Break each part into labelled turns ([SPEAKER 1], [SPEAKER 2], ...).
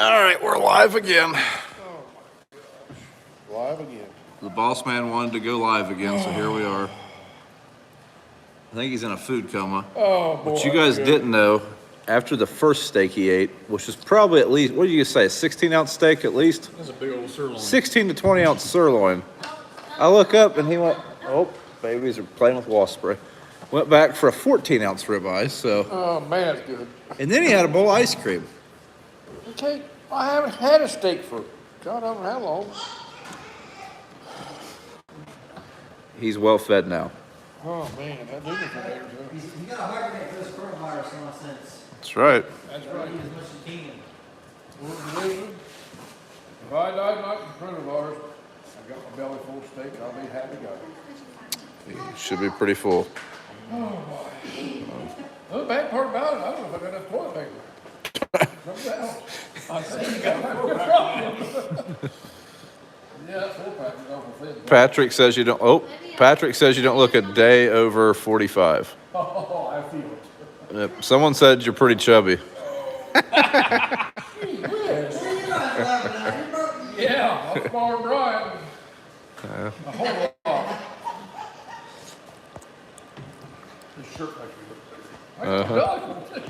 [SPEAKER 1] All right, we're live again.
[SPEAKER 2] Oh my gosh. Live again.
[SPEAKER 1] The boss man wanted to go live again, so here we are. I think he's in a food coma.
[SPEAKER 2] Oh, boy.
[SPEAKER 1] What you guys didn't know, after the first steak he ate, which was probably at least, what did you say, a 16-ounce steak at least?
[SPEAKER 2] That's a big old sirloin.
[SPEAKER 1] 16 to 20-ounce sirloin. I look up and he went, oh, babies are playing with wasp spray. Went back for a 14-ounce ribeye, so.
[SPEAKER 2] Oh, man, that's good.
[SPEAKER 1] And then he had a bowl of ice cream.
[SPEAKER 2] Okay, I haven't had a steak for God, I don't know how long.
[SPEAKER 1] He's well fed now.
[SPEAKER 2] Oh, man, that do for days.
[SPEAKER 3] You got a heart attack for this coronavirus in a sense.
[SPEAKER 1] That's right.
[SPEAKER 2] That's right.
[SPEAKER 3] Eat as much as you can.
[SPEAKER 2] If I die like the coronavirus, I got my belly full of steak, I'll be happy to go.
[SPEAKER 1] He should be pretty full.
[SPEAKER 2] Oh, boy. The bad part about it, I don't know if I got enough toilet paper. Something else. I think you got a Yeah, that's 4 pack is awful thin.
[SPEAKER 1] Patrick says you don't. Oh, Patrick says you don't look a day over 45.
[SPEAKER 2] Oh, I feel it.
[SPEAKER 1] Yep. Someone said you're pretty chubby.
[SPEAKER 2] Yeah, I'm small and dry. A whole lot. This shirt makes me look better.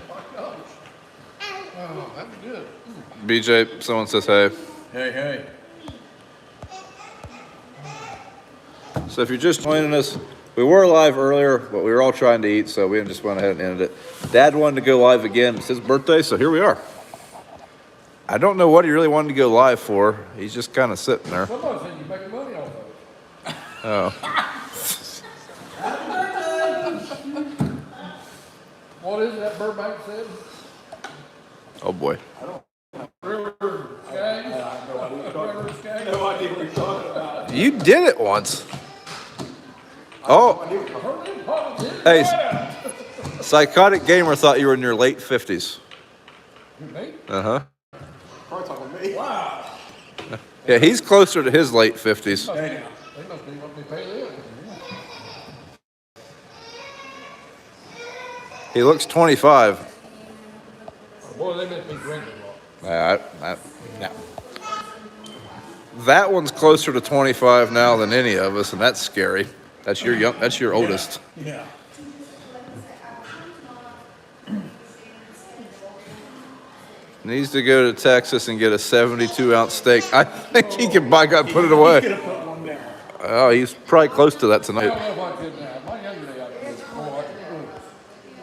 [SPEAKER 2] Oh, that's good.
[SPEAKER 1] BJ, someone says hey.
[SPEAKER 2] Hey, hey.
[SPEAKER 1] So if you're just joining us, we were live earlier, but we were all trying to eat, so we just went ahead and ended it. Dad wanted to go live again. It's his birthday, so here we are. I don't know what he really wanted to go live for. He's just kind of sitting there.
[SPEAKER 2] Somebody said you make money off of it.
[SPEAKER 1] Oh.
[SPEAKER 2] What is it that Burbank said?
[SPEAKER 1] Oh boy.
[SPEAKER 2] River Skaggs? River Skaggs?
[SPEAKER 4] No idea what you're talking about.
[SPEAKER 1] You did it once. Oh. Hey, Psychotic Gamer thought you were in your late 50s.
[SPEAKER 2] Me?
[SPEAKER 1] Uh-huh.
[SPEAKER 4] Probably talking to me.
[SPEAKER 2] Wow.
[SPEAKER 1] Yeah, he's closer to his late 50s.
[SPEAKER 2] They must be what they pay them.
[SPEAKER 1] He looks 25.
[SPEAKER 2] Boy, they must be drinking a lot.
[SPEAKER 1] No. That one's closer to 25 now than any of us, and that's scary. That's your young. That's your oldest.
[SPEAKER 2] Yeah.
[SPEAKER 1] Needs to go to Texas and get a 72-ounce steak. I think he can buy God put it away.
[SPEAKER 4] Could have put one down.
[SPEAKER 1] Oh, he's probably close to that
[SPEAKER 2] I
[SPEAKER 1] tonight.
[SPEAKER 2] don't know if I did now. My younger day, I did this. Oh, I could do it.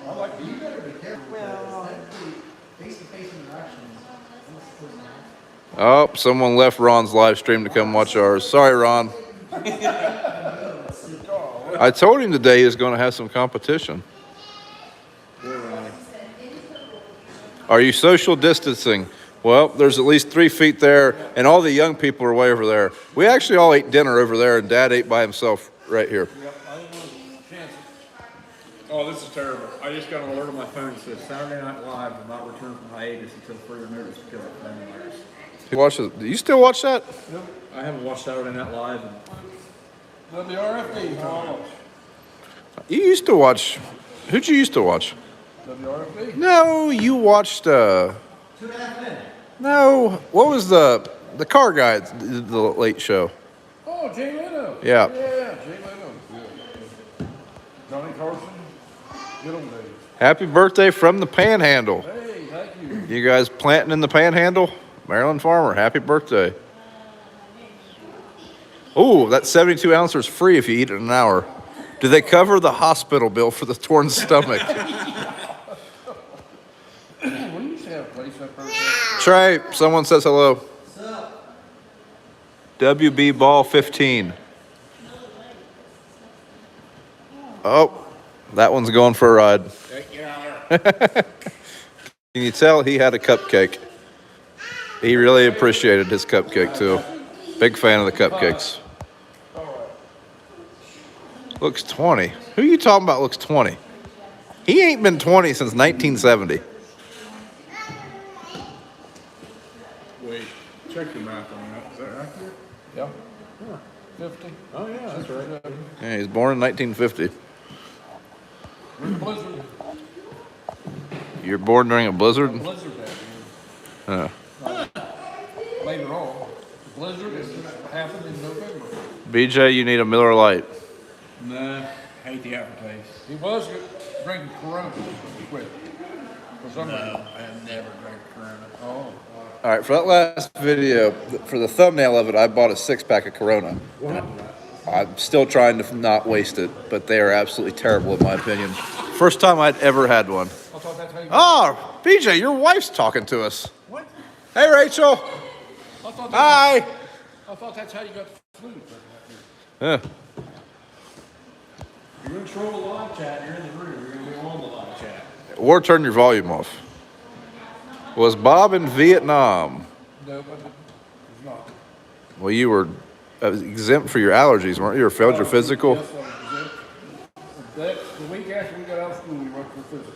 [SPEAKER 2] I like to eat it.
[SPEAKER 3] Well, face-to-face interactions.
[SPEAKER 1] Oh, someone left Ron's live stream to come watch ours. Sorry, Ron. I told him today he was going to have some competition. Are you social distancing? Well, there's at least 3 feet there, and all the young people are way over there. We actually all ate dinner over there, and Dad ate by himself right here.
[SPEAKER 4] Oh, this is terrible. I just got an alert on my phone that says Saturday Night Live will not return from hiatus until further notice because of coronavirus.
[SPEAKER 1] You watch it? Do you still watch that?
[SPEAKER 4] Nope. I haven't watched Saturday Night Live.
[SPEAKER 2] WRFD. Oh,
[SPEAKER 1] You used to watch. Who'd you used to watch?
[SPEAKER 2] WRFD.
[SPEAKER 1] No, you watched.
[SPEAKER 3] 2.5 Men.
[SPEAKER 1] No, what was the car guy? The late show.
[SPEAKER 2] Oh, Jay Leno.
[SPEAKER 1] Yeah.
[SPEAKER 2] Yeah, Jay Leno. Good. Johnny Carson. Good old days.
[SPEAKER 1] Happy birthday from the Panhandle.
[SPEAKER 2] Hey, thank you.
[SPEAKER 1] You guys planting in the Panhandle? Maryland farmer, happy birthday. Oh, that 72 ouncer is free if you eat it in an hour. Do they cover the hospital bill for the torn stomach?
[SPEAKER 2] We used to have a place up there.
[SPEAKER 1] Trey, someone says hello.
[SPEAKER 3] What's up?
[SPEAKER 1] WB Ball 15. Oh, that one's going for a ride. Can you tell he had a cupcake? He really appreciated his cupcake too. Big fan of the cupcakes. Looks 20. Who are you talking about looks 20? He ain't been 20 since 1970.
[SPEAKER 4] Wait, check your math on that. Is that accurate?
[SPEAKER 2] Yeah. 50.
[SPEAKER 4] Oh, yeah, that's right.
[SPEAKER 1] Yeah, he's born in 1950.
[SPEAKER 2] Blizzard.
[SPEAKER 1] You're born during a blizzard?
[SPEAKER 2] Blizzard that year.
[SPEAKER 1] Uh,
[SPEAKER 2] blizzard that just happened in November.
[SPEAKER 1] BJ, you need a Miller Lite.
[SPEAKER 4] Nah, hate the aftertaste.
[SPEAKER 2] He was drinking Corona, quit. For some reason.
[SPEAKER 4] I never drank Corona.
[SPEAKER 2] Oh.
[SPEAKER 1] All right, for that last video, for the thumbnail of it, I bought a 6-pack of Corona. I'm still trying to not waste it, but they are absolutely terrible in my opinion. First time I'd ever had one.
[SPEAKER 2] I thought that's how you
[SPEAKER 1] Oh, BJ, your wife's talking to us.
[SPEAKER 2] What?
[SPEAKER 1] Hey, Rachel.
[SPEAKER 2] I thought
[SPEAKER 1] Hi.
[SPEAKER 2] I thought that's how you got the flu.
[SPEAKER 1] Yeah.
[SPEAKER 4] You're gonna troll the live chat, you're in the room, you're gonna be on the live chat.
[SPEAKER 1] Or turn your volume off. Was Bob in Vietnam?
[SPEAKER 2] No, but it's not.
[SPEAKER 1] Well, you were exempt for your allergies, weren't you? Or failed your physical?
[SPEAKER 2] Yes, I was exempt. The week after we got out of school, we went for physical.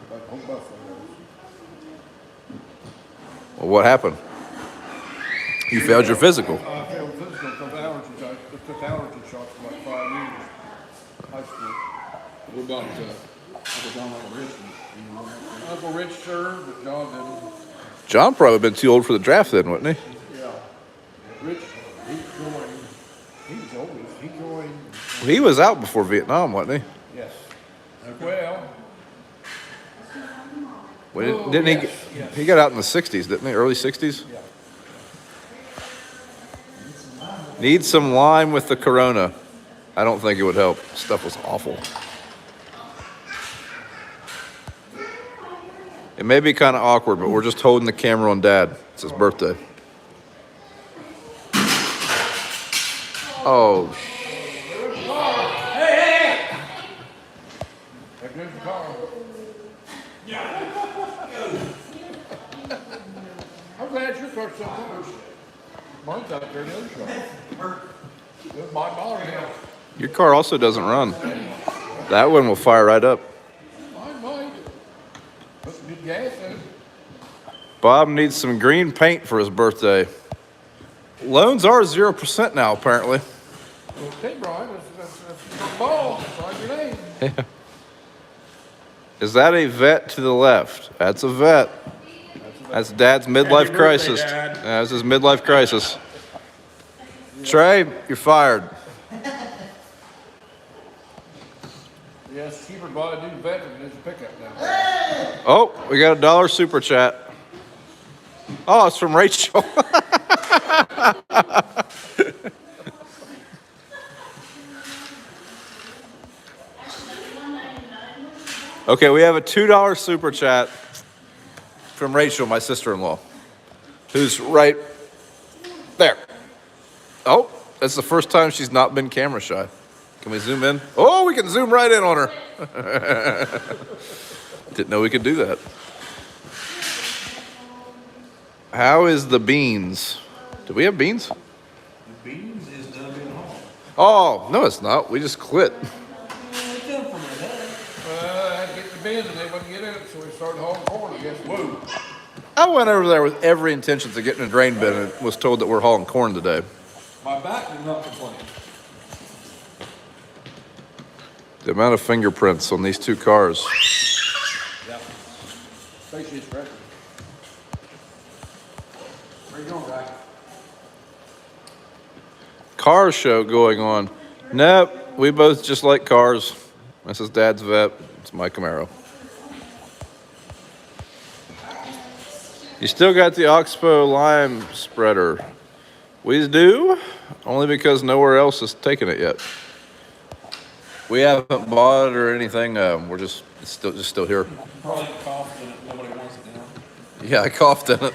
[SPEAKER 2] Like whole bus
[SPEAKER 1] Well, what happened? You failed your physical.
[SPEAKER 2] I failed physical because allergies. I took allergy shots for like 5 years. High school.
[SPEAKER 4] What about Uncle John Uncle Rich?
[SPEAKER 2] Uncle Rich served, but John didn't.
[SPEAKER 1] John probably been too old for the draft then, wasn't he?
[SPEAKER 2] Yeah. Rich, he joined. He was oldest. He joined.
[SPEAKER 1] He was out before Vietnam, wasn't he?
[SPEAKER 2] Yes. Well.
[SPEAKER 1] Didn't he?
[SPEAKER 2] Yes, yes.
[SPEAKER 1] He got out in the 60s, didn't he? Early 60s?
[SPEAKER 2] Yeah.
[SPEAKER 1] Need some lime with the Corona. I don't think it would help. Stuff was awful. It may be kind of awkward, but we're just holding the camera on Dad. It's his birthday. Oh,
[SPEAKER 2] There goes the car. I'm glad your car's so close. Mine's out there in the other shop. It might bother him.
[SPEAKER 1] your car also doesn't run. That one will fire right up.
[SPEAKER 2] Mine might. Put some good gas in it.
[SPEAKER 1] Bob needs some green paint for his birthday. Loans are 0% now, apparently.
[SPEAKER 2] Okay, Brian, that's a ball. Sign your name.
[SPEAKER 1] Is that a vet to the left? That's a vet. That's Dad's midlife
[SPEAKER 4] Happy birthday,
[SPEAKER 1] crisis.
[SPEAKER 4] Dad.
[SPEAKER 1] That's his midlife crisis. Trey, you're fired.
[SPEAKER 2] Yes, cheaper to buy a new vet than it is a pickup now.
[SPEAKER 1] Oh, we got a $1 super chat. Oh, it's from Rachel. Okay, we have a $2 super chat from Rachel, my sister-in-law, who's right there. Oh, that's the first time she's not been camera shy. Can we zoom in? Oh, we can zoom right in on her. Didn't know we could do that. How is the beans? Do we have beans?
[SPEAKER 4] The beans is done in home.
[SPEAKER 1] Oh, no, it's not. We just quit.
[SPEAKER 2] I had to get the bins and they wouldn't get in it, so we started hauling corn, I guess. Whoa.
[SPEAKER 1] I went over there with every intention of getting a drain bin and was told that we're hauling corn today.
[SPEAKER 4] My back did not complain.
[SPEAKER 1] The amount of fingerprints on these two cars.
[SPEAKER 2] Yeah. Especially this record. Where you going, guy?
[SPEAKER 1] Car show going on. Nope, we both just like cars. This is Dad's vet. It's my Camaro. You still got the Oxbow lime spreader. We do, only because nowhere else has taken it yet. We haven't bought it or anything. We're just still here.
[SPEAKER 4] Probably coughed in it, nobody wants it now.
[SPEAKER 1] Yeah, I coughed in it.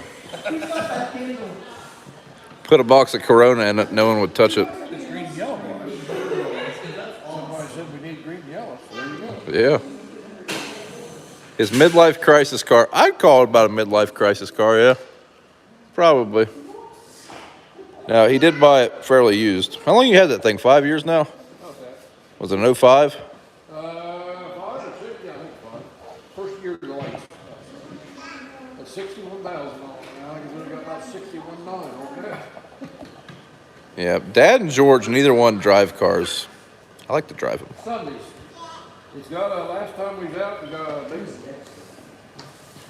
[SPEAKER 1] Put a box of Corona in it. No one would touch it.
[SPEAKER 2] It's green and yellow, Brian. Somebody said we need green and yellow, so there you go.
[SPEAKER 1] Yeah. His midlife crisis car. I'd call it about a midlife crisis car, yeah. Probably. Now, he did buy it fairly used. How long you had that thing? 5 years now?
[SPEAKER 2] How's that?
[SPEAKER 1] Was it an 05?
[SPEAKER 2] 5 or 6, yeah, I think 5. First year of the life. That's 61,000 on it now. I think we got about 61,900 okay.
[SPEAKER 1] Yeah, Dad and George, neither one drive cars. I like to drive them.
[SPEAKER 2] Sundays. It's got a, last time we was out, we got a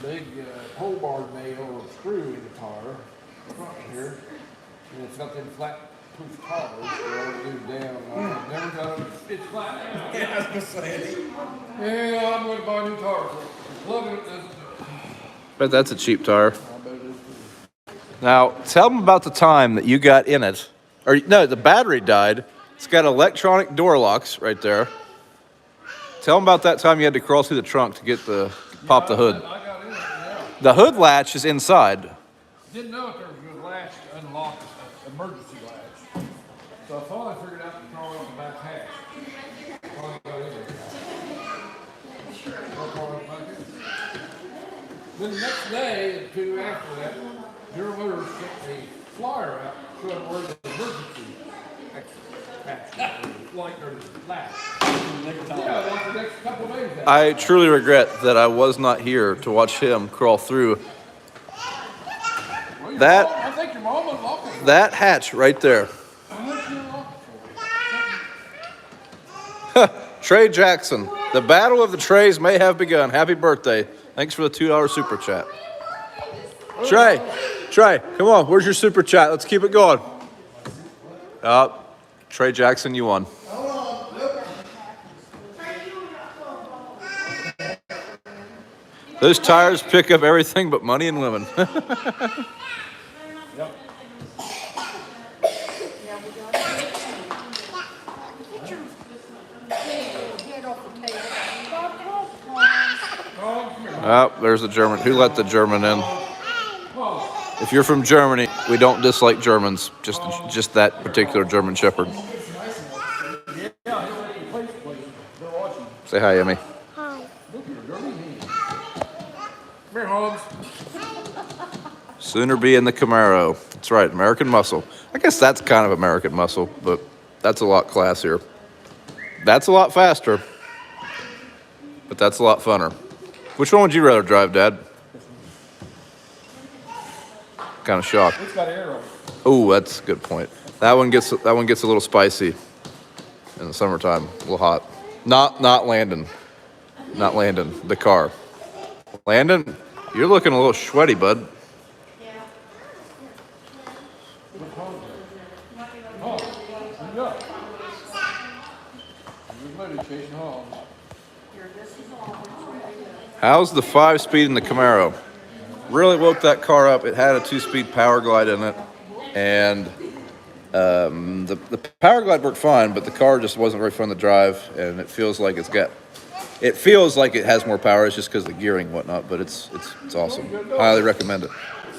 [SPEAKER 2] big pole bar nail or screw in the tire. Front here. And it's got them flat proof tires, so it'll do down. I've never done it. It's flat.
[SPEAKER 3] Yeah, I was gonna say.
[SPEAKER 2] Yeah, I'm gonna buy a new tire. Plug it, doesn't do it.
[SPEAKER 1] Bet that's a cheap tire.
[SPEAKER 2] I bet it is too.
[SPEAKER 1] Now, tell them about the time that you got in it. Or, no, the battery died. It's got electronic door locks right there. Tell them about that time you had to crawl through the trunk to get pop the hood.
[SPEAKER 2] I got in it, yeah.
[SPEAKER 1] The hood latch is inside.
[SPEAKER 2] Didn't know if there was a latch to unlock an emergency latch. So I finally figured out the car on the back hatch. Finally got in there. Then the next day, or two after that, General Motors sent a flyer out showing where the emergency exit hatch was, like or the latch. Yeah, like the next couple of days. After.
[SPEAKER 1] I truly regret that I was not here to watch him crawl through
[SPEAKER 2] Well, your
[SPEAKER 1] that-
[SPEAKER 2] mom- I think your mom unlocked it.
[SPEAKER 1] that hatch right there.
[SPEAKER 2] I think she unlocked it for you.
[SPEAKER 1] Trey Jackson, the battle of the trays may have begun. Happy birthday. Thanks for the $2 super chat. Trey, come on. Where's your super chat? Let's keep it going. Trey Jackson, you won. Those tires pick up everything but money and women.
[SPEAKER 2] Yep.
[SPEAKER 1] Oh, there's the German. Who let the German in? If you're from Germany, we don't dislike Germans. Just that particular German Shepherd. Say hi, Emmy.
[SPEAKER 2] Here, Holmes.
[SPEAKER 1] Sooner be in the Camaro. That's right, American muscle. I guess that's kind of American muscle, but that's a lot classier. That's a lot faster, but that's a lot funner. Which one would you rather drive, Dad? Kind of shocked.
[SPEAKER 2] It's got air on it.
[SPEAKER 1] Oh, that's a good point. That one gets a little spicy in the summertime, a little hot. Not Landon. Not Landon, the car. Landon, you're looking a little sweaty, bud.
[SPEAKER 2] Oh, you go. You're ready, chasing Holmes.
[SPEAKER 1] How's the 5-speed in the Camaro? Really woke that car up. It had a 2-speed power glide in it, and the power glide worked fine, but the car just wasn't very fun to drive, and it feels like it has more power. It's just because of the gearing and whatnot, but it's awesome. Highly recommend it.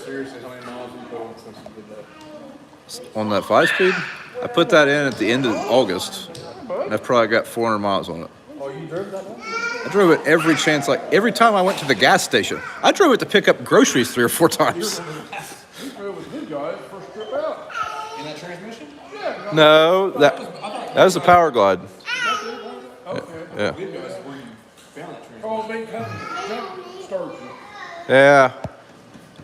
[SPEAKER 4] Seriously, how many miles have you put on since you did that?
[SPEAKER 1] On that 5-speed, I put that in at the end of August, and I've probably got 400 miles on it.
[SPEAKER 2] Oh, you drove that one?
[SPEAKER 1] I drove it every chance, like every time I went to the gas station. I drove it to pick up groceries 3 or 4 times.
[SPEAKER 2] You drove with good guys first trip out.
[SPEAKER 3] In that transmission?
[SPEAKER 2] Yeah.
[SPEAKER 1] No, that was the power glide.
[SPEAKER 2] Okay.
[SPEAKER 1] Yeah.
[SPEAKER 3] Good guys, where you found that transmission.
[SPEAKER 2] Oh, big company. Start you.
[SPEAKER 1] Yeah.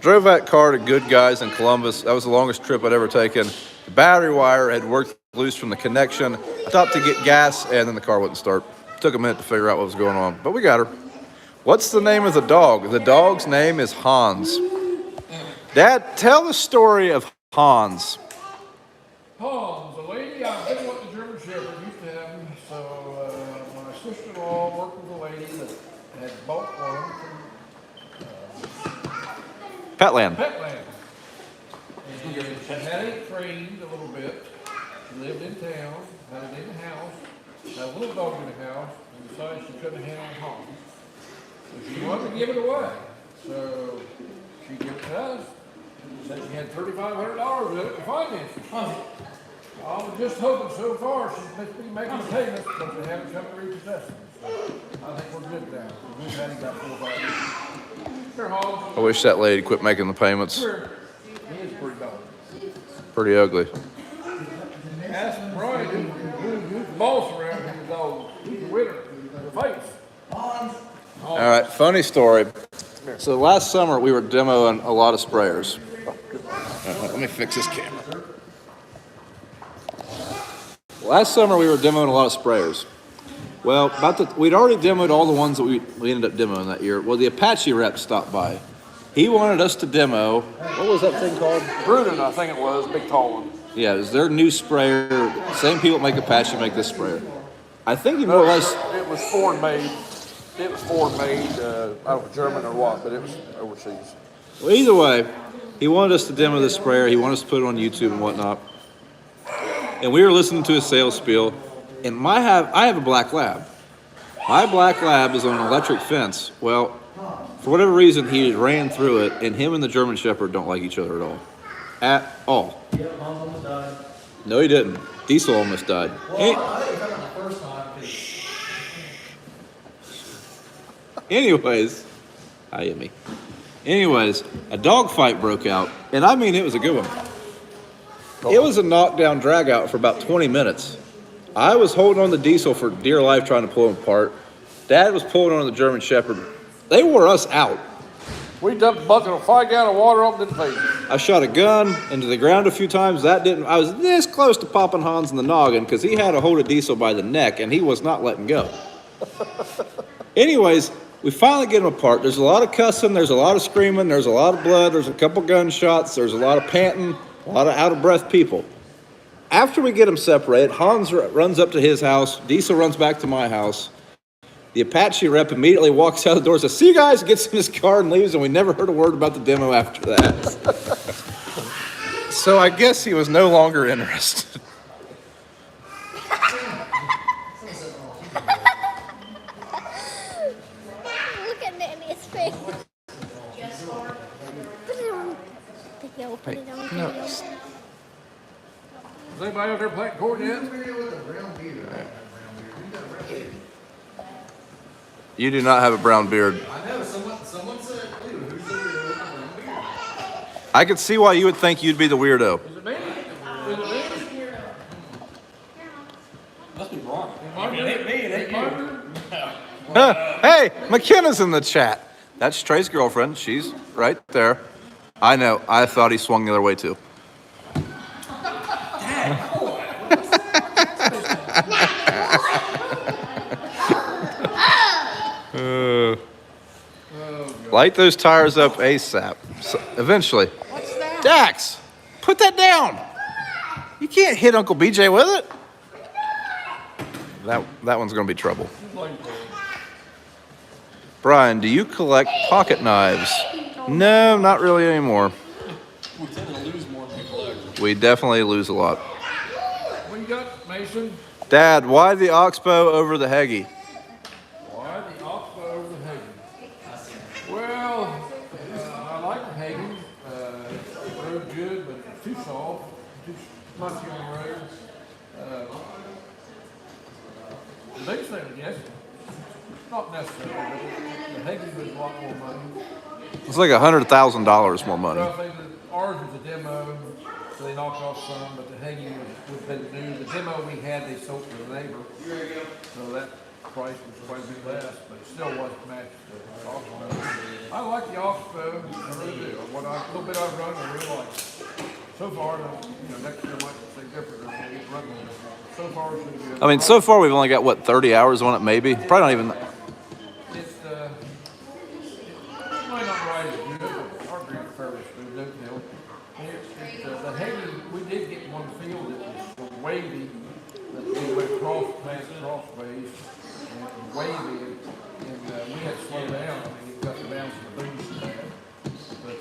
[SPEAKER 1] Drove that car to Good Guys in Columbus. That was the longest trip I'd ever taken. The battery wire had worked loose from the connection. I stopped to get gas, and then the car wouldn't start. Took a minute to figure out what was going on, but we got her. What's the name of the dog? The dog's name is Hans. Dad, tell the story of Hans.
[SPEAKER 2] Hans, a lady, I've been with the German Shepherd, used to have him. So my sister-in-law worked with a lady that had bought one from
[SPEAKER 1] Petland.
[SPEAKER 2] Petland. And she had it trained a little bit. She lived in town, had it in the house, had a little dog in the house, and decided she couldn't handle Hans. So she wanted to give it away. So she gave it to us. Said she had $3,500 with it to finance it. I was just hoping so far she's been making payments, but they haven't come to repossess them. So I think we're good now. We've had him about 4 or 5 years. Here, Hans.
[SPEAKER 1] I wish that lady quit making the payments.
[SPEAKER 2] Here. He is pretty dog.
[SPEAKER 1] Pretty ugly.
[SPEAKER 2] Ask Brian, who's the boss around here, dog. He's the winner, the face.
[SPEAKER 1] All right, funny story. So last summer we were demoing a lot of sprayers. Let me fix this camera. Last summer we were demoing a lot of sprayers. Well, we'd already demoed all the ones that we ended up demoing that year. Well, the Apache rep stopped by, He wanted us to demo, what was that thing called?
[SPEAKER 2] Brunin, I think it was, big tall one.
[SPEAKER 1] Yeah, it was their new sprayer. Same people that make Apache make this sprayer. I think he more or less,
[SPEAKER 2] It was foreign made. It was foreign made, I don't know, German or what, but it was overseas.
[SPEAKER 1] well, either way, he wanted us to demo this sprayer. He wanted us to put it on YouTube and whatnot. And we were listening to his sales spiel. And I have a black lab. My black lab is on an electric fence. Well, for whatever reason, he ran through it, and him and the German Shepherd don't like each other at all. At all. No, he didn't. Diesel almost died. Anyways, hi, Emmy. Anyways, a dogfight broke out, and I mean, it was a good one. It was a knockdown drag out for about 20 minutes. I was holding on the Diesel for dear life trying to pull him apart. Dad was pulling on the German Shepherd. They wore us out.
[SPEAKER 2] We dumped a bucket of 5 gallon of water on the face.
[SPEAKER 1] I shot a gun into the ground a few times. I was this close to popping Hans in the noggin because he had to hold a Diesel by the neck and he was not letting go. Anyways, we finally get him apart. There's a lot of cussing, there's a lot of screaming, there's a lot of blood, there's a couple gunshots, there's a lot of panting, a lot of out of breath people. After we get him separated, Hans runs up to his house, Diesel runs back to my house. The Apache rep immediately walks out the door and says, "See you guys," gets in his car and leaves, and we never heard a word about the demo after that. So I guess he was no longer interested.
[SPEAKER 5] Look at Nanny's face. Put it on video. Put it on video.
[SPEAKER 2] Is anybody out there playing court yet?
[SPEAKER 1] You do not have a brown beard.
[SPEAKER 3] I know, someone said, dude, who's the weirdo with the brown beard?
[SPEAKER 1] I could see why you would think you'd be the weirdo.
[SPEAKER 2] Is it me? Is it me?
[SPEAKER 3] Must be wrong.
[SPEAKER 2] It ain't me.
[SPEAKER 1] Hey, McKenna's in the chat. That's Trey's girlfriend. She's right there. I know. I thought he swung the other way too. Light those tires up ASAP. So, eventually.
[SPEAKER 2] What's that?
[SPEAKER 1] Dax, put that down. You can't hit Uncle BJ with it. That one's going to be trouble. Brian, do you collect pocket knives? No, not really anymore.
[SPEAKER 3] We tend to lose more than we collect.
[SPEAKER 1] We definitely lose a lot.
[SPEAKER 2] What you got, Mason?
[SPEAKER 1] Dad, why the Oxbow over the Heggie?
[SPEAKER 2] Why the Oxbow over the Hagen? Well, I like the Hagen. It rode good, but it's too soft, too punchy on the road. The biggest thing, yes, not necessarily, but the Hagen was a lot more money.
[SPEAKER 1] It's like $100,000 more money.
[SPEAKER 2] Well, I think that ours was a demo, so they knocked off some, but the Hagen was been new. The demo we had, they sold to the neighbor. So that price was quite a bit less, but it still wasn't matched the Oxbow. I like the Oxbow, I really do. What a little bit I've run, I really like it. So far, next year might say different, or maybe run one. So far, it's been good.
[SPEAKER 1] I mean, so far we've only got, what, 30 hours on it maybe? Probably not even.
[SPEAKER 2] It's, it might not ride as good, but our green fairly smooth, no hill. The Hagen, we did get one field that was wavy, that we went crossways, and it was wavy, and we had to slow down. I mean, it got the bounce of the boots and that. But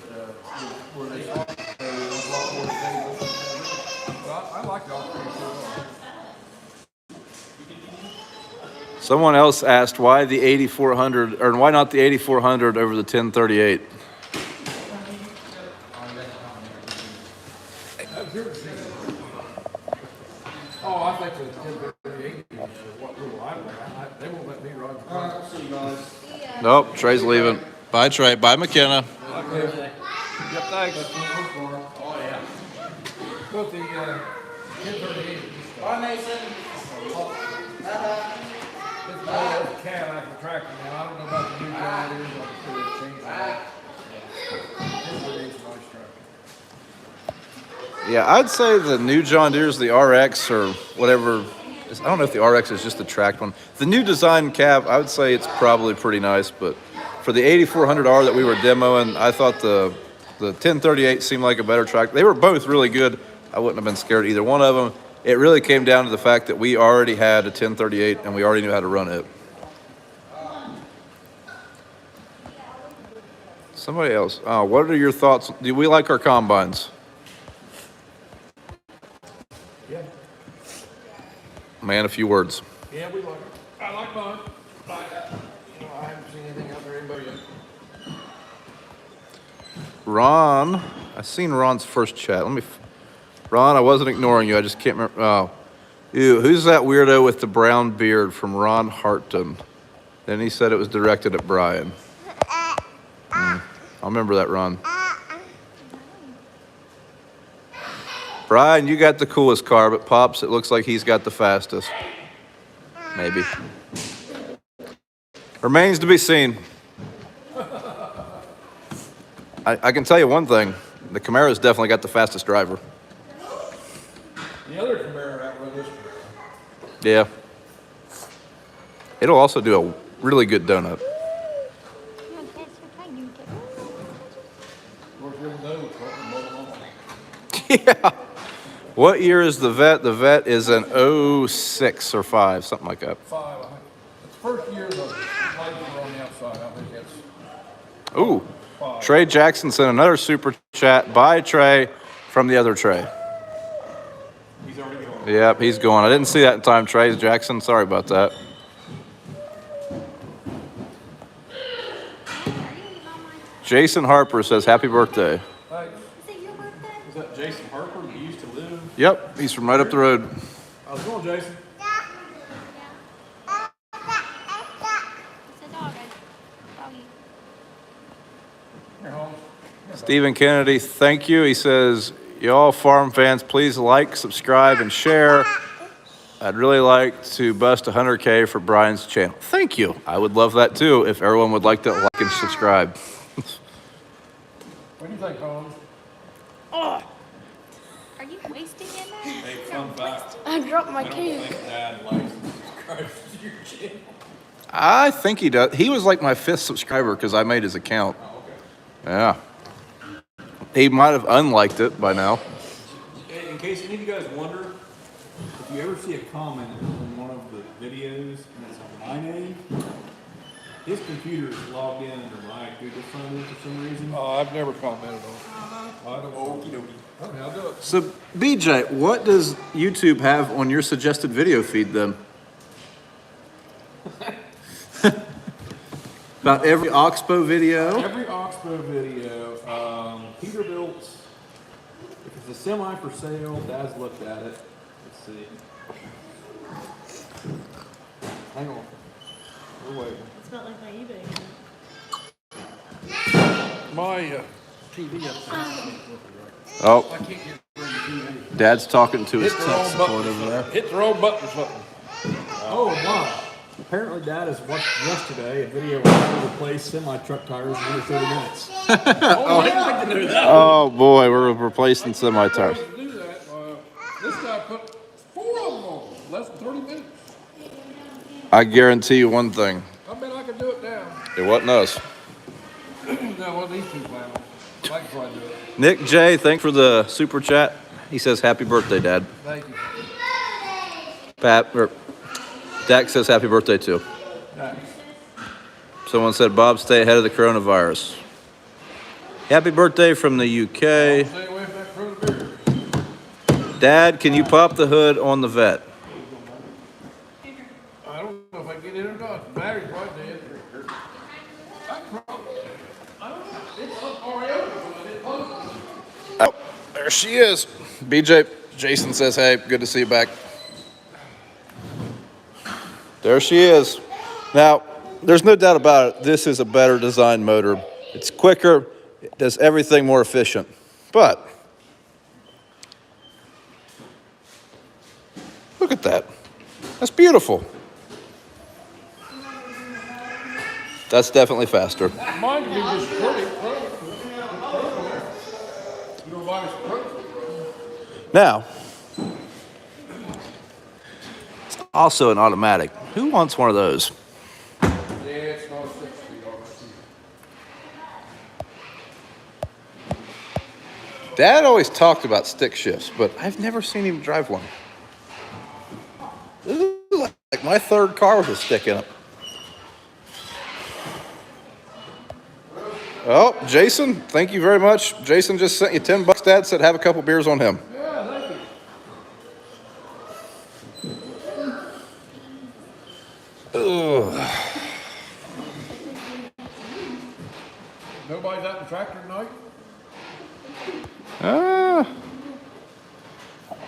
[SPEAKER 2] where they saw it, there was a lot more stable. But I like the Altras so far.
[SPEAKER 1] Someone else asked why the 8400, or why not the 8400 over the 1038?
[SPEAKER 2] Oh, I think the 1038 is what little I like. They won't let me ride the car.
[SPEAKER 3] See you guys.
[SPEAKER 1] Nope, Trey's leaving. Bye, Trey. Bye, McKenna.
[SPEAKER 2] Yep, thanks.
[SPEAKER 3] Oh, yeah.
[SPEAKER 2] But the 1038 is
[SPEAKER 3] Bye, Mason.
[SPEAKER 2] it's more of a Cadillac tractor now. I don't know about the new John Deere's. I'm sure they've changed that. 1038 is a nice tractor.
[SPEAKER 1] Yeah, I'd say the new John Deere's, the RX or whatever. I don't know if the RX is just the tracked one. The new design cab, I would say it's probably pretty nice, but for the 8400R that we were demoing, I thought the 1038 seemed like a better track. They were both really good. I wouldn't have been scared of either one of them. It really came down to the fact that we already had a 1038 and we already knew how to run it. Somebody else. What are your thoughts? Do we like our combines?
[SPEAKER 2] Yeah.
[SPEAKER 1] Man, a few words.
[SPEAKER 2] Yeah, we like it. I like mine. I haven't seen anything out there anybody yet.
[SPEAKER 1] Ron, I seen Ron's first chat. Ron, I wasn't ignoring you. I just can't remember. Oh, ew, who's that weirdo with the brown beard from Ron Harton? Then he said it was directed at Brian. I'll remember that, Ron. Brian, you got the coolest car, but Pops, it looks like he's got the fastest. Maybe. Remains to be seen. I can tell you one thing. The Camara's definitely got the fastest driver.
[SPEAKER 2] The other Camaro outrun this one.
[SPEAKER 1] Yeah. It'll also do a really good donut.
[SPEAKER 2] Of course, you'll know it's what the motor on.
[SPEAKER 1] Yeah. What year is the Vet? The Vet is an 06 or 5, something like that.
[SPEAKER 2] 5, I think. It's the first year the lights were on the outside. I think that's
[SPEAKER 1] Ooh.
[SPEAKER 2] 5.
[SPEAKER 1] Trey Jackson sent another super chat. Bye, Trey, from the other Trey.
[SPEAKER 4] He's already going.
[SPEAKER 1] Yep, he's going. I didn't see that in time, Trey Jackson. Sorry about that. Jason Harper says, happy birthday.
[SPEAKER 2] Thanks.
[SPEAKER 5] Is it your birthday?
[SPEAKER 4] Is that Jason Harper that used to live?
[SPEAKER 1] Yep, he's from right up the road.
[SPEAKER 2] How's it going, Jason?
[SPEAKER 5] It's a dog. Doggy.
[SPEAKER 2] Here, Holmes.
[SPEAKER 1] Stephen Kennedy, thank you. He says, y'all farm fans, please like, subscribe, and share. I'd really like to bust 100K for Brian's channel. Thank you. I would love that too if everyone would like to like and subscribe.
[SPEAKER 2] What do you think, Holmes?
[SPEAKER 5] Are you wasting in there?
[SPEAKER 4] Hey, fun fact.
[SPEAKER 5] I dropped my
[SPEAKER 4] I don't
[SPEAKER 5] cake.
[SPEAKER 4] think Dad likes and subscribes to your channel.
[SPEAKER 1] I think he does. He was like my 5th subscriber because I made his account.
[SPEAKER 4] Oh, okay.
[SPEAKER 1] Yeah. He might have unliked it by now.
[SPEAKER 4] Hey, in case any of you guys wonder, if you ever see a comment on one of the videos and it's my name, his computer is logged in under my Google phone for some reason.
[SPEAKER 2] Oh, I've never commented on it. I don't know.
[SPEAKER 4] Okie dokie.
[SPEAKER 2] Okay, I'll do it.
[SPEAKER 1] So, BJ, what does YouTube have on your suggested video feed then? About every Oxbow video?
[SPEAKER 4] Every Oxbow video, Peterbilt, if it's a semi for sale, Dad's looked at it. Let's see. Hang on. We're waiting.
[SPEAKER 6] It's not like my eBay.
[SPEAKER 2] My TV up there.
[SPEAKER 1] Oh,
[SPEAKER 2] I can't get rid of the TV.
[SPEAKER 1] Dad's talking to his
[SPEAKER 2] Hit the
[SPEAKER 1] tech
[SPEAKER 2] wrong
[SPEAKER 1] support
[SPEAKER 2] button.
[SPEAKER 1] over there.
[SPEAKER 2] Hit the wrong button or something.
[SPEAKER 4] Oh, wow. Apparently, Dad has watched yesterday a video where he replaced semi-truck tires in under 30 minutes.
[SPEAKER 2] Oh, I'd like to know that.
[SPEAKER 1] Oh boy, we're replacing semi-tires.
[SPEAKER 2] To do that, this guy put 4 of them on, less than 30 minutes.
[SPEAKER 1] I guarantee you one thing.
[SPEAKER 2] I bet I could do it now.
[SPEAKER 1] It wasn't us.
[SPEAKER 2] No, one of these two flannels. I can probably do it.
[SPEAKER 1] Nick J, thanks for the super chat. He says, happy birthday, Dad.
[SPEAKER 2] Thank you.
[SPEAKER 1] Dak says happy birthday too.
[SPEAKER 2] Nice.
[SPEAKER 1] Someone said, Bob, stay ahead of the coronavirus. Happy birthday from the UK.
[SPEAKER 2] Stay away from that fruit beer.
[SPEAKER 1] Dad, can you pop the hood on the Vet?
[SPEAKER 2] I don't know if I can get in or not. The battery's probably dead. I don't know. It's already open. It's closed.
[SPEAKER 1] Oh, there she is. BJ, Jason says, hey, good to see you back. There she is. Now, there's no doubt about it. This is a better designed motor. It's quicker. It does everything more efficient. But look at that. That's beautiful. That's definitely faster.
[SPEAKER 2] Mine could be just pretty. You don't buy this pretty.
[SPEAKER 1] Now, it's also an automatic. Who wants one of those?
[SPEAKER 2] Yeah, it's not 6 feet already.
[SPEAKER 1] Dad always talked about stick shifts, but I've never seen him drive one. This is like my third car with a stick in it. Oh, Jason, thank you very much. Jason just sent you $10. Dad said have a couple beers on him.
[SPEAKER 2] Yeah, thank you.
[SPEAKER 1] Ugh.
[SPEAKER 2] Nobody's out in the tractor tonight?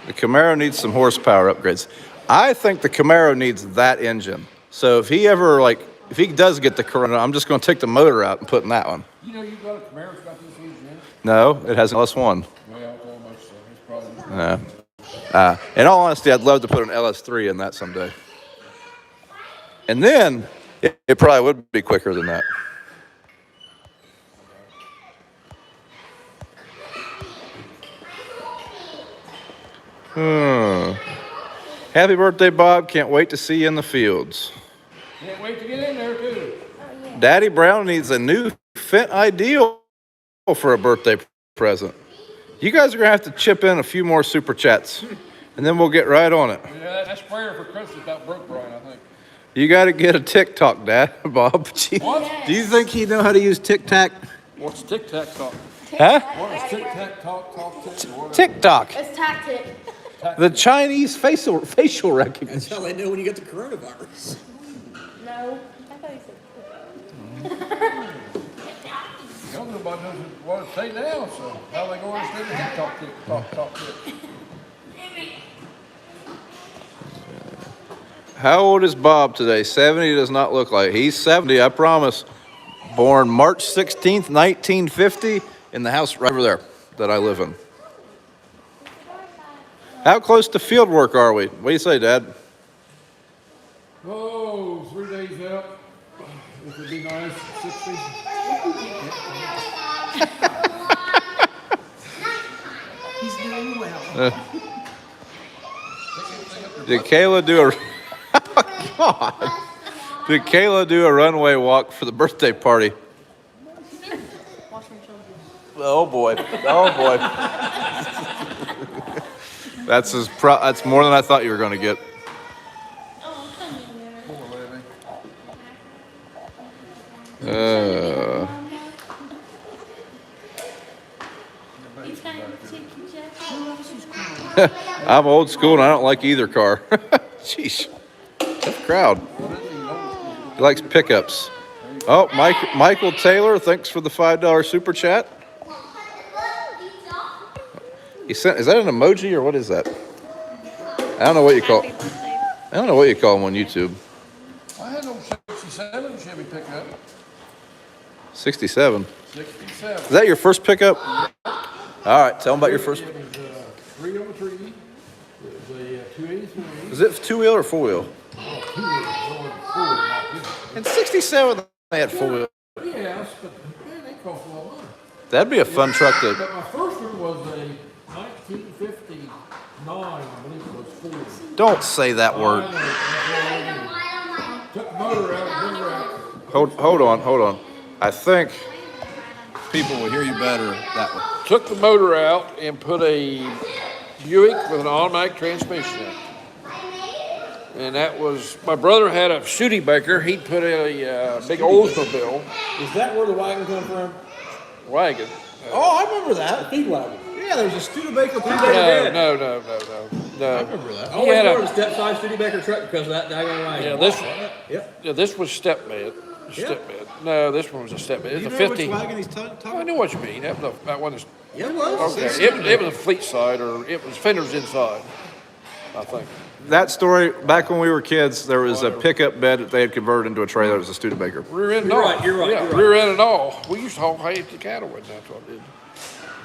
[SPEAKER 1] The Camaro needs some horsepower upgrades. I think the Camaro needs that engine. So if he ever if he does get the Corona, I'm just going to take the motor out and put in that one.
[SPEAKER 2] You know you got a Camaro that's got this engine in it?
[SPEAKER 1] No, it has an LS1.
[SPEAKER 2] Well, almost so. It's probably...
[SPEAKER 1] In all honesty, I'd love to put an LS3 in that someday. And then it probably would be quicker than that. Happy birthday, Bob. Can't wait to see you in the fields.
[SPEAKER 2] Can't wait to get in there, too.
[SPEAKER 1] Daddy Brown needs a new Fendt Ideal for a birthday present. You guys are going to have to chip in a few more super chats, and then we'll get right on it.
[SPEAKER 2] Yeah, that sprayer for Christmas about broke Brian, I think.
[SPEAKER 1] You got to get a TikTok, Dad, Bob. Gee,
[SPEAKER 2] What?
[SPEAKER 1] do you think you know how to use TikTok?
[SPEAKER 2] What's tic-tac talk?
[SPEAKER 1] Huh?
[SPEAKER 2] What is tic-tac talk tick or whatever?
[SPEAKER 1] TikTok.
[SPEAKER 5] It's tactic.
[SPEAKER 1] The Chinese facial recognition.
[SPEAKER 3] That's how they know when you get the coronavirus.
[SPEAKER 5] No. I thought you said.
[SPEAKER 2] Nobody knows what to say now, so how they going to say TikTok, talk.
[SPEAKER 1] How old is Bob today? 70 does not look like. He's 70, I promise. Born March 16th, 1950, in the house right over there that I live in. How close to field work are we? What do you say, Dad?
[SPEAKER 2] Oh, 3 days out. It would be nice, 60.
[SPEAKER 3] He's doing well.
[SPEAKER 1] Did Kayla do a... Oh, God. Did Kayla do a runway walk for the birthday party? Oh, boy. Oh, boy. That's more than I thought you were going to get. I'm old school and I don't like either car. Sheesh. Tough crowd. He likes pickups. Oh, Michael Taylor, thanks for the $5 super chat. He sent. Is that an emoji or what is that? I don't know what you call. I don't know what you call them on YouTube.
[SPEAKER 2] I had no 67 Chevy pickup.
[SPEAKER 1] 67.
[SPEAKER 2] 67.
[SPEAKER 1] Is that your first pickup? All right, tell them about your first.
[SPEAKER 2] It was 303. It was a 283.
[SPEAKER 1] Is it two-wheel or four-wheel? In 67, they had four-wheel.
[SPEAKER 2] Yes, but man, they cost a lot of money.
[SPEAKER 1] That'd be a fun truck to.
[SPEAKER 2] But my first one was a 1959, I believe it was Ford.
[SPEAKER 1] Don't say that word.
[SPEAKER 2] Took the motor out, motor out.
[SPEAKER 1] Hold on. I think people will hear you better that way.
[SPEAKER 2] Took the motor out and put a Buick with an automatic transmission in it. And that was, my brother had a Studebaker. He put a big Oldsmobile
[SPEAKER 3] Is that where the wagon come from?
[SPEAKER 2] wagon.
[SPEAKER 3] Oh, I remember that. Feed wagon. Yeah, there was a Studebaker
[SPEAKER 2] No.
[SPEAKER 3] I
[SPEAKER 2] No.
[SPEAKER 3] remember that. I
[SPEAKER 2] He
[SPEAKER 3] always
[SPEAKER 2] had a-
[SPEAKER 3] wanted a step-side Studebaker truck because of that daggone wagon.
[SPEAKER 2] Yeah, this
[SPEAKER 3] Yep.
[SPEAKER 2] yeah, this was step bed. Step bed. No, this one was a step bed. It's
[SPEAKER 3] You
[SPEAKER 2] a
[SPEAKER 3] know
[SPEAKER 2] 50.
[SPEAKER 3] which wagon he's talking
[SPEAKER 2] I know what you mean. That one is
[SPEAKER 3] Yeah, it was.
[SPEAKER 2] okay. It was a fleet side, or it was fenders inside, I think.
[SPEAKER 1] That story, back when we were kids, there was a pickup bed that they had converted into a trailer. It was a Studebaker.
[SPEAKER 2] Rear end and
[SPEAKER 3] You're
[SPEAKER 2] all.
[SPEAKER 3] right, you're right,
[SPEAKER 2] Yeah,
[SPEAKER 3] you're right.
[SPEAKER 2] rear end and all. We used to haul hay to cattle with. That's what I did.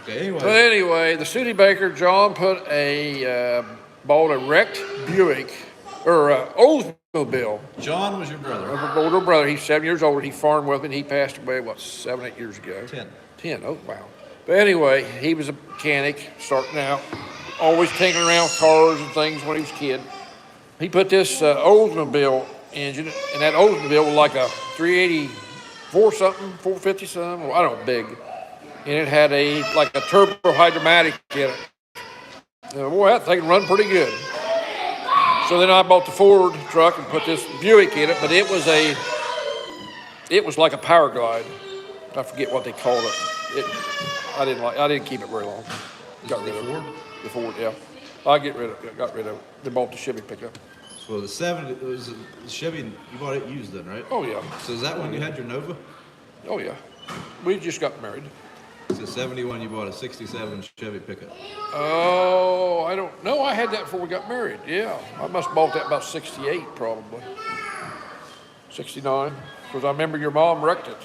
[SPEAKER 3] Okay, anyway.
[SPEAKER 2] But anyway, the Studebaker, John bought a wrecked Buick, or Oldsmobile.
[SPEAKER 3] John was your brother.
[SPEAKER 2] Of an older brother. He's 7 years older. He farmed with me. And he passed away, 7, 8 years ago? 10. Oh, wow. But anyway, he was a mechanic starting out, always tinkering around with cars and things when he was a kid. He put this Oldsmobile engine, and that Oldsmobile was like a 384 something, 450 something, I don't know, big. and it had like a turbo hydromatic in it. And boy, that thing run pretty good. So then I bought the Ford truck and put this Buick in it, but it was like a power glide. I forget what they called it. I didn't keep it very long. Got rid of it. The Ford, yeah. Got rid of it. They bought the Chevy pickup.
[SPEAKER 1] So the 70, it was a Chevy, you bought it used then, right?
[SPEAKER 2] Oh yeah.
[SPEAKER 1] So is that when you had your Nova?
[SPEAKER 2] Oh yeah. We just got married.
[SPEAKER 1] So 71, you bought a 67 Chevy pickup.
[SPEAKER 2] Oh, I don't know. I had that before we got married. Yeah. I must have bought that about 68 probably. 69. Because I remember your mom wrecked it.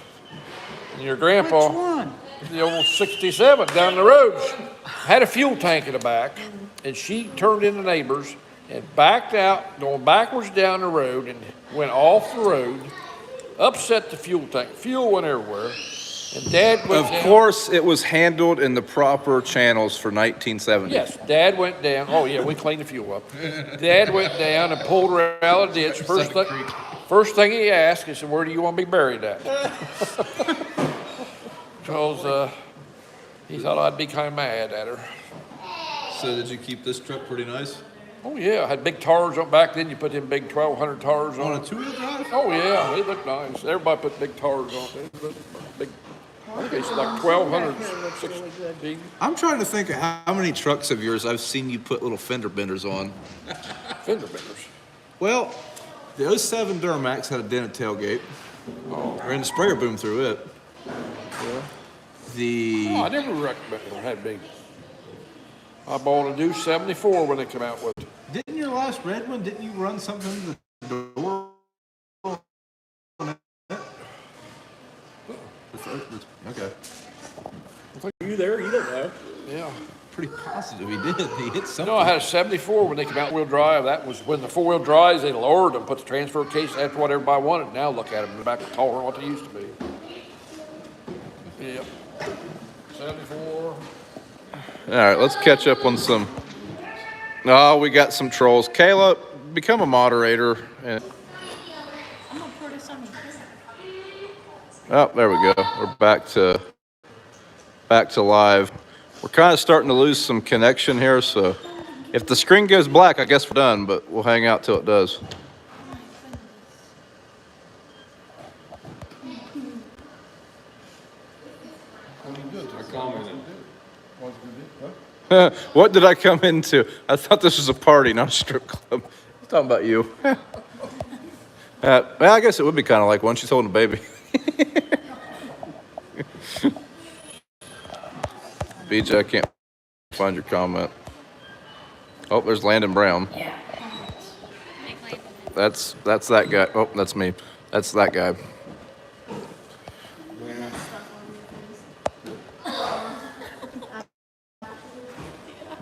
[SPEAKER 2] And your grandpa.
[SPEAKER 6] Which one?
[SPEAKER 2] The old 67 down the road. Had a fuel tank in the back. And she turned in the neighbors and backed out, going backwards down the road and went off the road, upset the fuel tank. Fuel went everywhere. And Dad went down.
[SPEAKER 1] Of course, it was handled in the proper channels for 1970.
[SPEAKER 2] Yes, Dad went down. Oh, yeah, we cleaned the fuel up. Dad went down and pulled her out of the ditch. First thing he asked, he said, "Where do you want to be buried at?" Because he thought I'd be kind of mad at her.
[SPEAKER 1] So did you keep this truck pretty nice?
[SPEAKER 2] Oh, yeah, I had big tars on back then. You put them big 1,200 tars on
[SPEAKER 1] On a
[SPEAKER 2] it.
[SPEAKER 1] two-wheel drive?
[SPEAKER 2] Oh, yeah, they look nice. Everybody put big tars on it. They look big. I think it's like 1,200, 16.
[SPEAKER 1] I'm trying to think of how many trucks of yours I've seen you put little fender benders on.
[SPEAKER 2] Fender benders.
[SPEAKER 1] Well, the 07 Duramax had a dented tailgate. Ran the sprayer boom through it.
[SPEAKER 2] Oh, I never recommended it had big. I bought a new 74 when they come out with it.
[SPEAKER 1] Didn't your last red one, didn't you run something in the door? Okay.
[SPEAKER 4] Are you there? You don't know.
[SPEAKER 2] Yeah.
[SPEAKER 1] Pretty positive he did. He hit something.
[SPEAKER 2] No, I had a 74 when they came out wheel drive. That was when the four-wheel drives, they lowered them, put the transfer case after what everybody wanted. Now look at them in the back, taller than what they used to be. Yeah. 74.
[SPEAKER 1] All right, let's catch up on some. Oh, we got some trolls. Kayla, become a moderator. And...
[SPEAKER 5] I'm gonna pour this on me.
[SPEAKER 1] Oh, there we go. We're back to live. We're kind of starting to lose some connection here, so if the screen goes black, I guess we're done, but we'll hang out till it does.
[SPEAKER 4] I commented.
[SPEAKER 1] What did I come into? I thought this was a party, not a strip club. I'm talking about you. Well, I guess it would be kind of like one. She's holding a baby. BJ, I can't find your comment. Oh, there's Landon Brown.
[SPEAKER 5] Yeah.
[SPEAKER 1] That's that guy. Oh, that's me. That's that guy.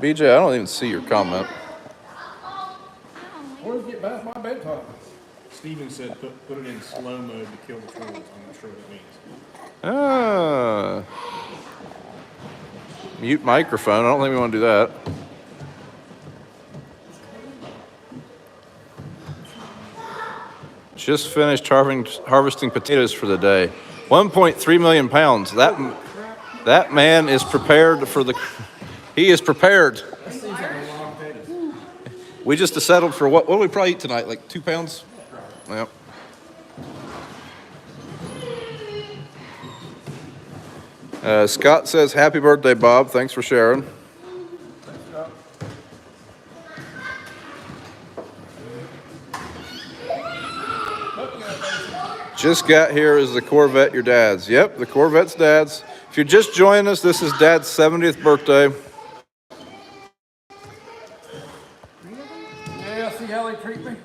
[SPEAKER 1] BJ, I don't even see your comment.
[SPEAKER 2] Where did you get past my bedtime?
[SPEAKER 4] Steven said put it in slow mode to kill the trolls. I'm not sure what it means.
[SPEAKER 1] Ah. Mute microphone. I don't think we want to do that. Just finished harvesting potatoes for the day. 1.3 million pounds. That man is prepared for the. He is prepared. We just settled for what? What do we probably eat tonight? Like 2 pounds? Yep. Scott says, "Happy birthday, Bob. Thanks for sharing." Just got here is the Corvette, your dad's. Yep, the Corvette's dad's. If you're just joining us, this is Dad's 70th birthday.
[SPEAKER 2] Yeah, see how they treat me?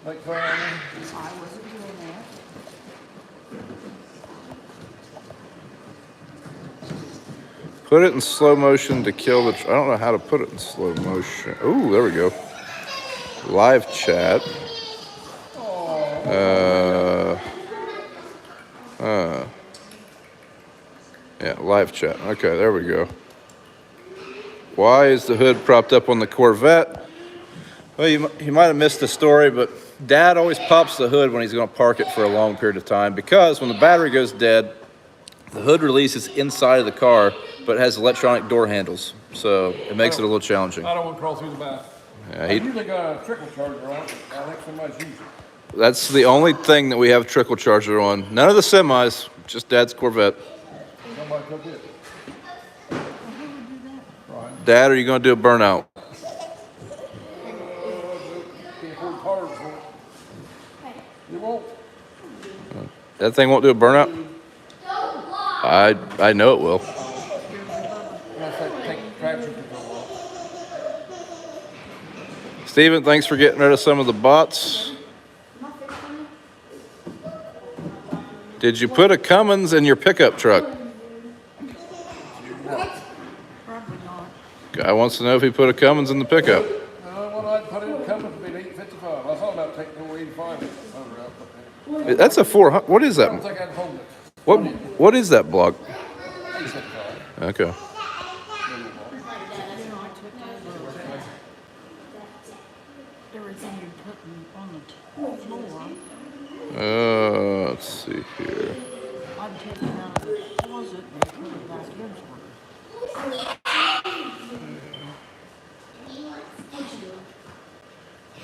[SPEAKER 2] Like fun.
[SPEAKER 6] I wasn't doing that.
[SPEAKER 1] Put it in slow motion to kill the. I don't know how to put it in slow motion. Ooh, there we go. Live chat. Yeah, live chat. Okay, there we go. Why is the hood propped up on the Corvette? Well, you might have missed the story, but Dad always pops the hood when he's going to park it for a long period of time because when the battery goes dead, The hood release is inside of the car, but it has electronic door handles, so it makes it a little challenging.
[SPEAKER 2] I don't want to crawl through the back.
[SPEAKER 1] Yeah,
[SPEAKER 2] I usually got a trickle charger on it. I think somebody's using it.
[SPEAKER 1] that's the only thing that we have trickle charger on. None of the semis, just Dad's Corvette.
[SPEAKER 2] Somebody took it. Right.
[SPEAKER 1] Dad, are you going to do a burnout?
[SPEAKER 2] Can't work hard for it. You won't.
[SPEAKER 1] That thing won't do a burnout? I know it will.
[SPEAKER 2] Unless they take the traction control off.
[SPEAKER 1] Steven, thanks for getting rid of some of the bots. Did you put a Cummins in your pickup truck?
[SPEAKER 6] Probably not.
[SPEAKER 1] Guy wants to know if he put a Cummins in the pickup.
[SPEAKER 2] When I put in Cummins, it'd be 855. I thought about taking the 85 motor out. But
[SPEAKER 1] That's a 400. What is
[SPEAKER 2] I don't
[SPEAKER 1] that?
[SPEAKER 2] think I'd hold it.
[SPEAKER 1] What is that block?
[SPEAKER 2] 855.
[SPEAKER 1] Okay.
[SPEAKER 6] You know, I took everything you put on the floor.
[SPEAKER 1] Let's see here.
[SPEAKER 6] I'd take it out of the closet and put it back in for her.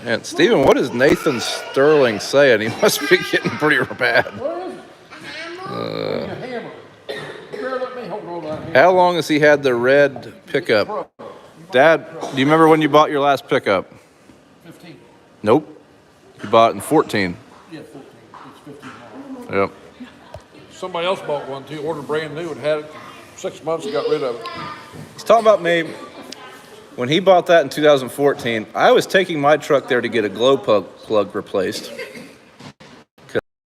[SPEAKER 1] And Steven, what is Nathan Sterling saying? He must be getting pretty bad.
[SPEAKER 2] What is it? A hammer. You better let me hold on to that hammer.
[SPEAKER 1] How long has he had the red pickup? Dad, do you remember when you bought your last pickup?
[SPEAKER 2] 15.
[SPEAKER 1] Nope. You bought it in 14.
[SPEAKER 2] Yeah, 14. It's 15 now.
[SPEAKER 1] Yep.
[SPEAKER 2] Somebody else bought one too, ordered brand new and had it for 6 months and got rid of it.
[SPEAKER 1] He's talking about me. When he bought that in 2014, I was taking my truck there to get a glow plug replaced.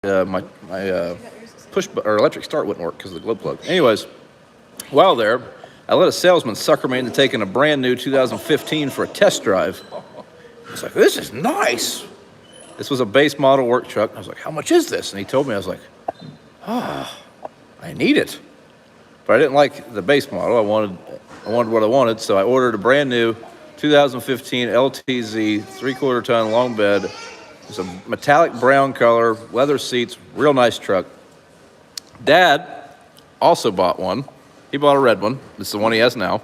[SPEAKER 1] My push or electric start wouldn't work because of the glow plug. Anyways, while there, I let a salesman sucker me into taking a brand new 2015 for a test drive. I was like, this is nice. This was a base model work truck. I was like, how much is this? And he told me, I was like, I need it. But I didn't like the base model. I wanted what I wanted, so I ordered a brand new 2015 LTZ 3/4 ton long bed. It's a metallic brown color, leather seats, real nice truck. Dad also bought one. He bought a red one. This is the one he has now.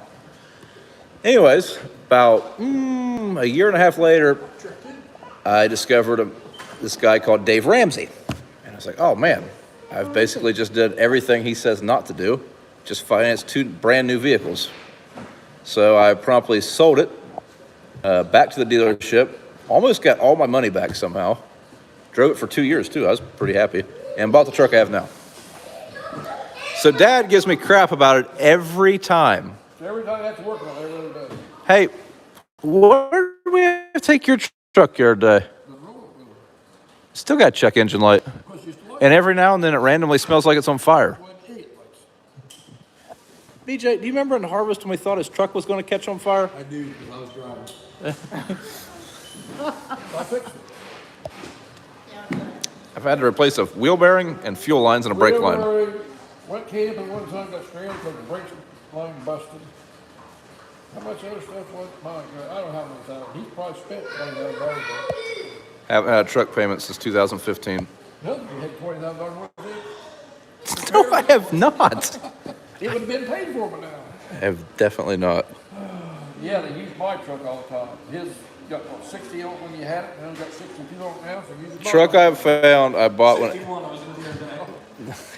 [SPEAKER 1] Anyways, about a year and a half later, I discovered this guy called Dave Ramsey. And I was like, oh man, I've basically just did everything he says not to do, just financed 2 brand new vehicles. So I promptly sold it back to the dealership, almost got all my money back somehow. Drove it for 2 years too, I was pretty happy, and bought the truck I have now. So Dad gives me crap about it every time.
[SPEAKER 2] Every time I have to work on it, it really does.
[SPEAKER 1] Hey, where do we have to take your truck the other day? Still got check engine light. And every now and then it randomly smells like it's on fire. BJ, do you remember in Harvest when we thought his truck was going to catch on fire?
[SPEAKER 4] I do, because I was driving.
[SPEAKER 2] I fixed it.
[SPEAKER 1] I've had to replace a wheel bearing and fuel lines and a brake line.
[SPEAKER 2] Went camping one time, got stranded because the brake line busted. How much other stuff was it? My God, I don't know how many times. He's probably spent $20,000.
[SPEAKER 1] Haven't had a truck payment since 2015.
[SPEAKER 2] No, you had $20,000 worth of it.
[SPEAKER 1] No, I have not.
[SPEAKER 2] It would have been paid for by now.
[SPEAKER 1] I have definitely not.
[SPEAKER 2] Yeah, they use my truck all the time. His got what, 60 on it when you had it, and it's got 62 on it now, so use
[SPEAKER 1] Truck I've found, I bought when it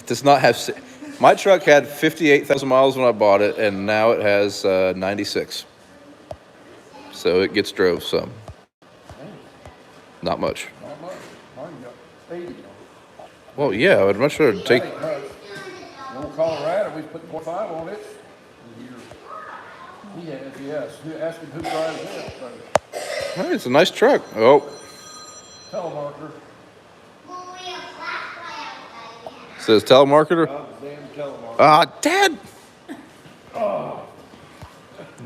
[SPEAKER 1] does not have. My truck had 58,000 miles when I bought it, and now it has 96. So it gets drove some. Not much.
[SPEAKER 2] Not much. Mine got 80 on it.
[SPEAKER 1] Well, yeah, I would much rather take.
[SPEAKER 2] That ain't much. In old Colorado, we put 25 on it. He has, yes. You ask him who drives it.
[SPEAKER 1] Hey, it's a nice truck. Oh,
[SPEAKER 2] Telemarketer.
[SPEAKER 1] says telemarketer.
[SPEAKER 2] Damn telemarketer.
[SPEAKER 1] Ah, Dad.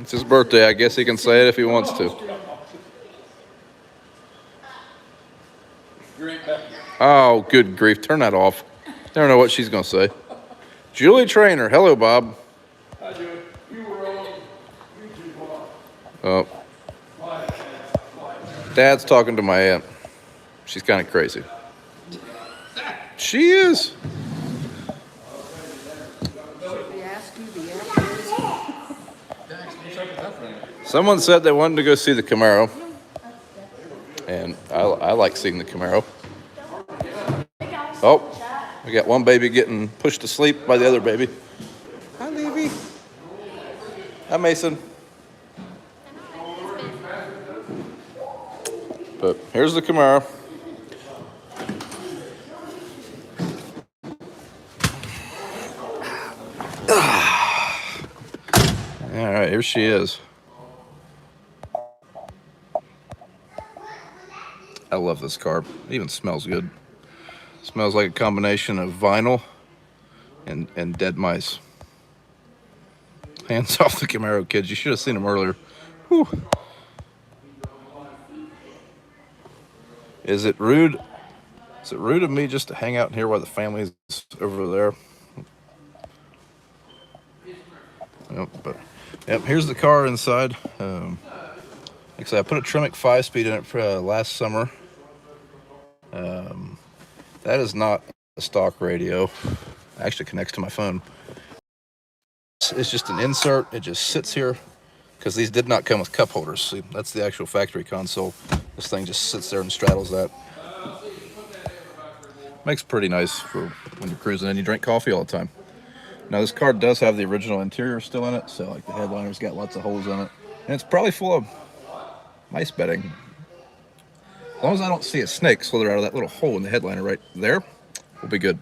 [SPEAKER 1] It's his birthday. I guess he can say it if he wants to. Oh, good grief. Turn that off. Never know what she's going to say. Julie Trainer. Hello, Bob.
[SPEAKER 2] Hi, Joey. You were on YouTube.
[SPEAKER 1] Oh. Dad's talking to my aunt. She's kind of crazy. She is. Someone said they wanted to go see the Camaro, and I like seeing the Camaro. Oh, we got one baby getting pushed to sleep by the other baby. Hi, Levy. Hi, Mason. But here's the Camaro. All right, here she is. I love this car. It even smells good. Smells like a combination of vinyl and dead mice. Hands off the Camaro, kids. You should have seen them earlier. Whew. Is it rude? Is it rude of me just to hang out here while the family's over there? Yep, but yep, here's the car inside. Like I said, I put a Tremec 5-speed in it last summer. That is not a stock radio. It actually connects to my phone. It's just an insert. It just sits here because these did not come with cup holders. See, that's the actual factory console. This thing just sits there and straddles that. Makes pretty nice for when you're cruising and you drink coffee all the time. Now this car does have the original interior still in it, so like the headliner's got lots of holes in it. And it's probably full of mice bedding. As long as I don't see a snake slither out of that little hole in the headliner right there, we'll be good.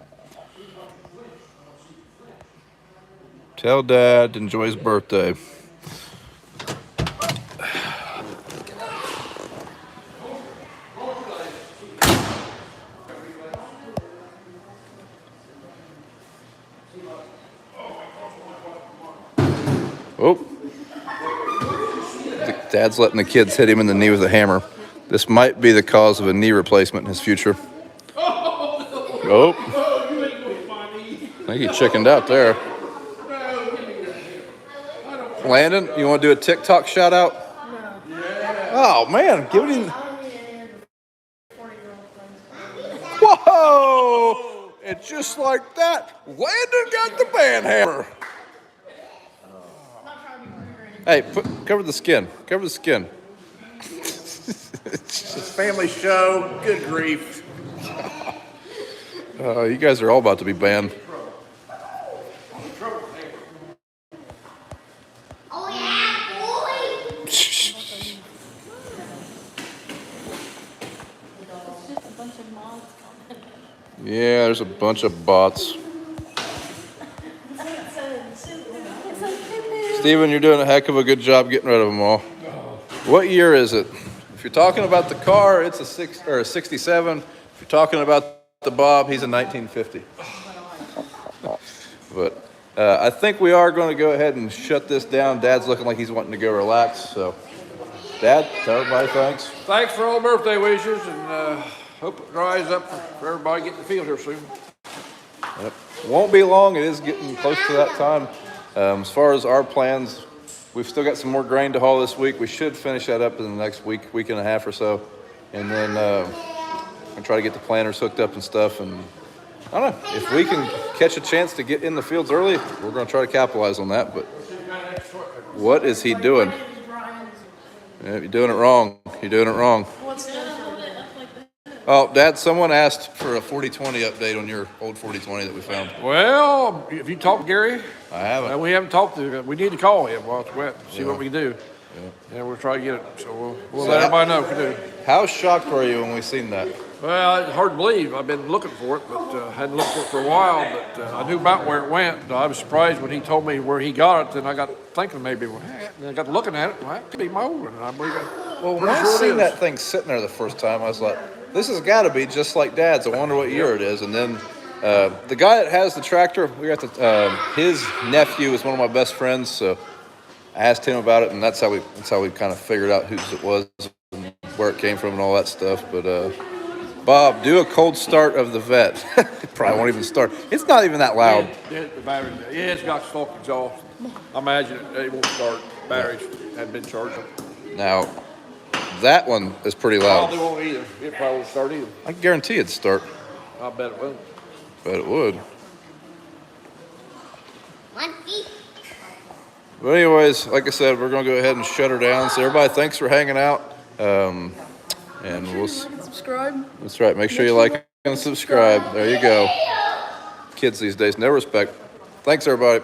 [SPEAKER 1] Tell Dad to enjoy his birthday. Oh. Dad's letting the kids hit him in the knee with a hammer. This might be the cause of a knee replacement in his future. Oh. I think he chickened out there. Landon, you want to do a TikTok shout out? No. Oh, man. Give it in. Whoa. And just like that, Landon got the band hammer. Hey, cover the skin. Cover the skin.
[SPEAKER 2] It's a family show. Good grief.
[SPEAKER 1] You guys are all about to be banned.
[SPEAKER 5] Oh yeah, boy.
[SPEAKER 6] It's just a bunch of mods coming.
[SPEAKER 1] Yeah, there's a bunch of bots. Steven, you're doing a heck of a good job getting rid of them all. What year is it? If you're talking about the car, it's a 67. If you're talking about the Bob, he's a 1950. But I think we are going to go ahead and shut this down. Dad's looking like he's wanting to go relax. So, Dad, tell everybody thanks.
[SPEAKER 2] Thanks for all the birthday wishes, and hope it dries up for everybody getting the field here soon.
[SPEAKER 1] Yep. Won't be long. It is getting close to that time. As far as our plans, we've still got some more grain to haul this week. We should finish that up in the next week and a half or so. And then I'll try to get the planters hooked up and stuff. And I don't know, if we can catch a chance to get in the fields early, we're going to try to capitalize on that. But what is he doing? Yeah, you're doing it wrong. You're doing it wrong. Oh, Dad, someone asked for a 4020 update on your old 4020 that we found.
[SPEAKER 2] Well, if you talk to Gary,
[SPEAKER 1] I haven't.
[SPEAKER 2] we haven't talked to him. We need to call him while it's wet, see what we can do. Yeah, we'll try to get it. So we'll let everybody know if we do.
[SPEAKER 1] How shocked were you when we seen that?
[SPEAKER 2] Well, it's hard to believe. I've been looking for it, but hadn't looked for it for a while. But I knew about where it went. I was surprised when he told me where he got it. Then I got thinking maybe, well, and I got looking at it. Well, that could be my old one. And I believe it.
[SPEAKER 1] Well, when I seen that thing sitting there the first time, I was like, this has got to be just like Dad's. I wonder what year it is. And then the guy that has the tractor, we got his nephew is one of my best friends, so I asked him about it, and that's how we kind of figured out whose it was and where it came from and all that stuff. But Bob, do a cold start of the vet. It probably won't even start. It's not even that loud.
[SPEAKER 2] The battery, it's got stock exhaust. I imagine it won't start. Batteries haven't been charged.
[SPEAKER 1] Now, that one is pretty loud.
[SPEAKER 2] Probably won't either. It probably won't start either.
[SPEAKER 1] I guarantee it'd start.
[SPEAKER 2] I bet it will.
[SPEAKER 1] But it would. But anyways, like I said, we're gonna go ahead and shut her down. So everybody, thanks for hanging out. And we'll.
[SPEAKER 5] Like and subscribe.
[SPEAKER 1] That's right. Make sure you like and subscribe. There you go. Kids these days, no respect. Thanks, everybody.